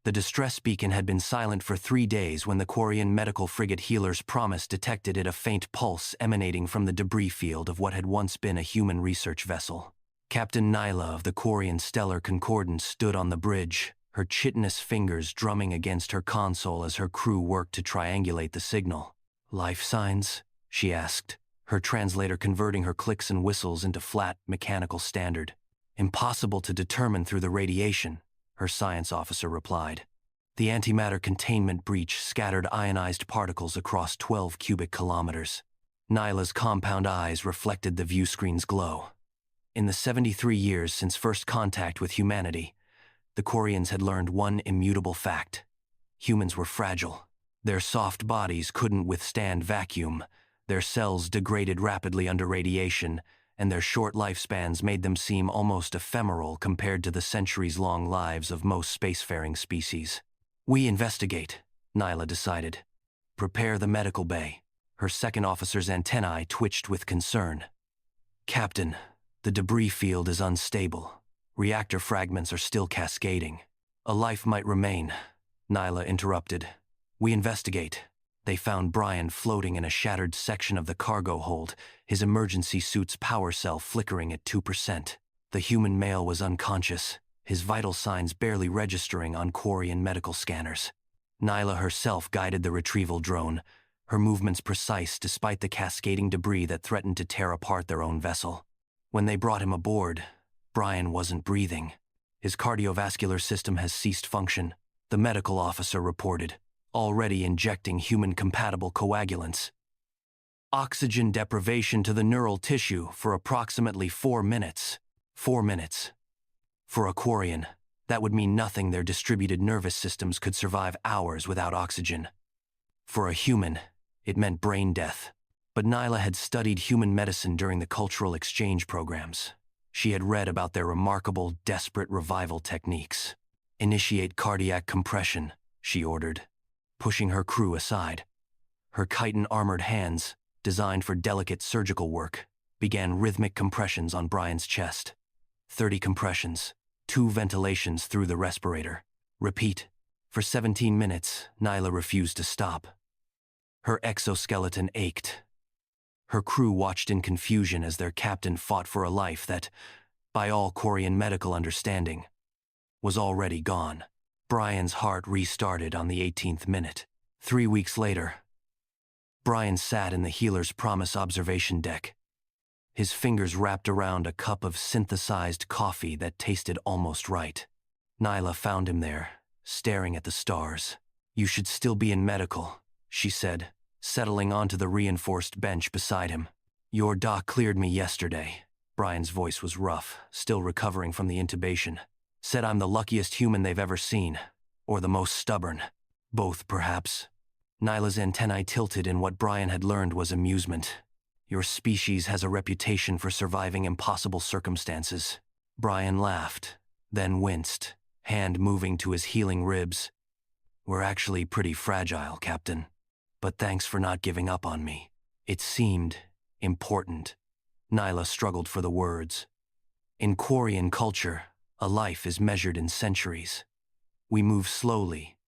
The distress beacon had been silent for 3 days when the Quarian medical frigate Healer's Promise detected it a faint pulse emanating from the debris field of what had once been a human research vessel. Captain Nyla of the Quarian Stellar Concordance stood on the bridge, her chitinous fingers drumming against her console as her crew worked to triangulate the signal. "Life signs?" she asked, her translator converting her clicks and whistles into flat, mechanical standard. "Impossible to determine through the radiation," her science officer replied. The antimatter containment breach scattered ionized particles across 12 cubic kilometers. Nyla's compound eyes reflected the viewscreen's glow. In the 73 years since first contact with humanity, the Quarians had learned one immutable fact. Humans were fragile. Their soft bodies couldn't withstand vacuum, their cells degraded rapidly under radiation, and their short lifespans made them seem almost ephemeral compared to the centuries-long lives of most spacefaring species. "We investigate," Nyla decided. "Prepare the medical bay." Her second officer's antennae twitched with concern. "Captain, the debris field is unstable. Reactor fragments are still cascading. A life might remain," Nyla interrupted. "We investigate." They found Brian floating in a shattered section of the cargo hold, his emergency suit's power cell flickering at 2%. The human male was unconscious, his vital signs barely registering on Quarian medical scanners. Nyla herself guided the retrieval drone, her movements precise despite the cascading debris that threatened to tear apart their own vessel. When they brought him aboard, Brian wasn't breathing. "His cardiovascular system has ceased function," the medical officer reported, already injecting human-compatible coagulants. "Oxygen deprivation to the neural tissue for approximately 4 minutes. 4 minutes. For a Quarian, that would mean nothing. Their distributed nervous systems could survive hours without oxygen. For a human, it meant brain death. But Nyla had studied human medicine during the cultural exchange programs. She had read about their remarkable, desperate revival techniques. "Initiate cardiac compression," she ordered, pushing her crew aside. Her chitin-armored hands, designed for delicate surgical work, began rhythmic compressions on Brian's chest. 30 compressions, 2 ventilations through the respirator. Repeat. For 17 minutes, Nyla refused to stop. Her exoskeleton ached. Her crew watched in confusion as their captain fought for a life that, by all Quarian medical understanding, was already gone. Brian's heart restarted on the 18th minute. 3 weeks later, Brian sat in the Healer's Promise observation deck, his fingers wrapped around a cup of synthesized coffee that tasted almost right. Nyla found him there, staring at the stars. "You should still be in medical," she said, settling onto the reinforced bench beside him. "Your doc cleared me yesterday." Brian's voice was rough, still recovering from the intubation. "Said I'm the luckiest human they've ever seen, or the most stubborn. Both, perhaps." Nyla's antennae tilted in what Brian had learned was amusement. "Your species has a reputation for surviving impossible circumstances." Brian laughed, then winced, hand moving to his healing ribs. "We're actually pretty fragile, Captain. But thanks for not giving up on me." It seemed important. Nyla struggled for the words. "In Quarian culture, a life is measured in centuries. We move slowly,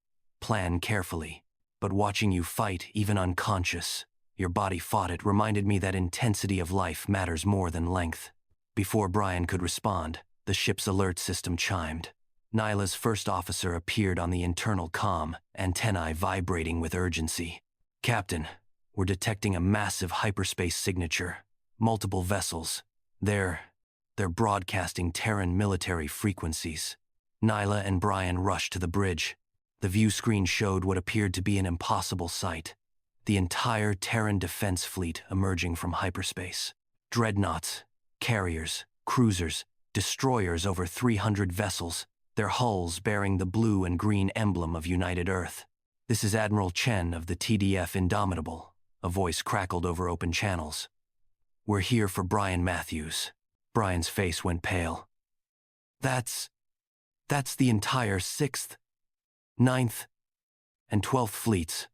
plan carefully, but watching you fight, even unconscious, your body fought it, reminded me that intensity of life matters more than length." Before Brian could respond, the ship's alert system chimed. Nyla's first officer appeared on the internal comm, antennae vibrating with urgency. "Captain, we're detecting a massive hyperspace signature. Multiple vessels. They're broadcasting Terran military frequencies." Nyla and Brian rushed to the bridge. The view screen showed what appeared to be an impossible sight. The entire Terran defense fleet emerging from hyperspace. Dreadnoughts, carriers, cruisers, destroyers, over 300 vessels, their hulls bearing the blue and green emblem of United Earth. "This is Admiral Chen of the TDF Indomitable," a voice crackled over open channels. "We're here for Brian Matthews." Brian's face went pale. That's the entire 6th, 9th, and 12th fleets.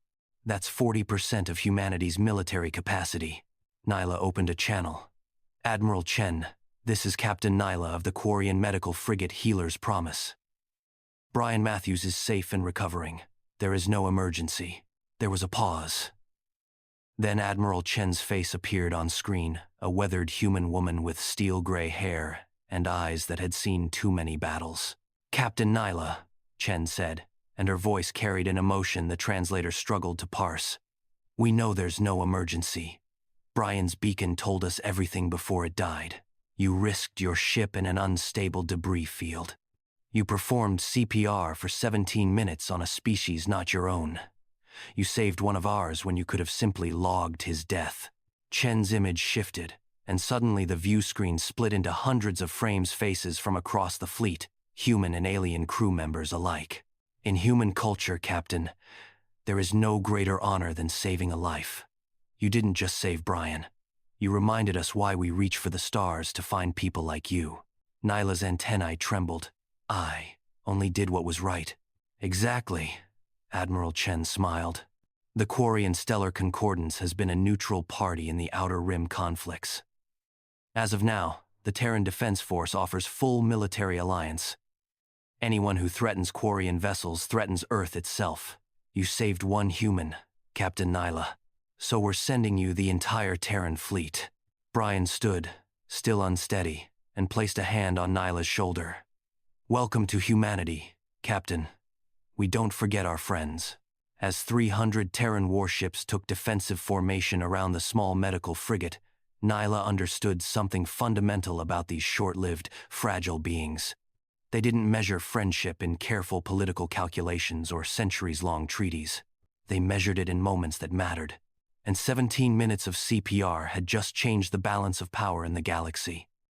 That's 40% of humanity's military capacity." Nyla opened a channel. "Admiral Chen, this is Captain Nyla of the Quarian medical frigate Healer's Promise." Brian Matthews is safe and recovering. There is no emergency. There was a pause. Then Admiral Chen's face appeared on screen, a weathered human woman with steel-gray hair and eyes that had seen too many battles. "Captain Nyla," Chen said, and her voice carried an emotion the translator struggled to parse. "We know there's no emergency. Brian's beacon told us everything before it died. You risked your ship in an unstable debris field. You performed CPR for 17 minutes on a species not your own. You saved one of ours when you could have simply logged his death." Chen's image shifted, and suddenly the view screen split into hundreds of frames faces from across the fleet, human and alien crew members alike. "In human culture, Captain, there is no greater honor than saving a life. You didn't just save Brian. You reminded us why we reach for the stars to find people like you." Nyla's antennae trembled. "I only did what was right." "Exactly," Admiral Chen smiled. "The Quarian Stellar Concordance has been a neutral party in the Outer Rim conflicts. As of now, the Terran Defense Force offers full military alliance. Anyone who threatens Quarian vessels threatens Earth itself. You saved one human, Captain Nyla. So we're sending you the entire Terran fleet." Brian stood, still unsteady, and placed a hand on Nyla's shoulder. "Welcome to humanity, Captain. We don't forget our friends." As 300 Terran warships took defensive formation around the small medical frigate, Nyla understood something fundamental about these short-lived, fragile beings. They didn't measure friendship in careful political calculations or centuries-long treaties. They measured it in moments that mattered. And 17 minutes of CPR had just changed the balance of power in the galaxy.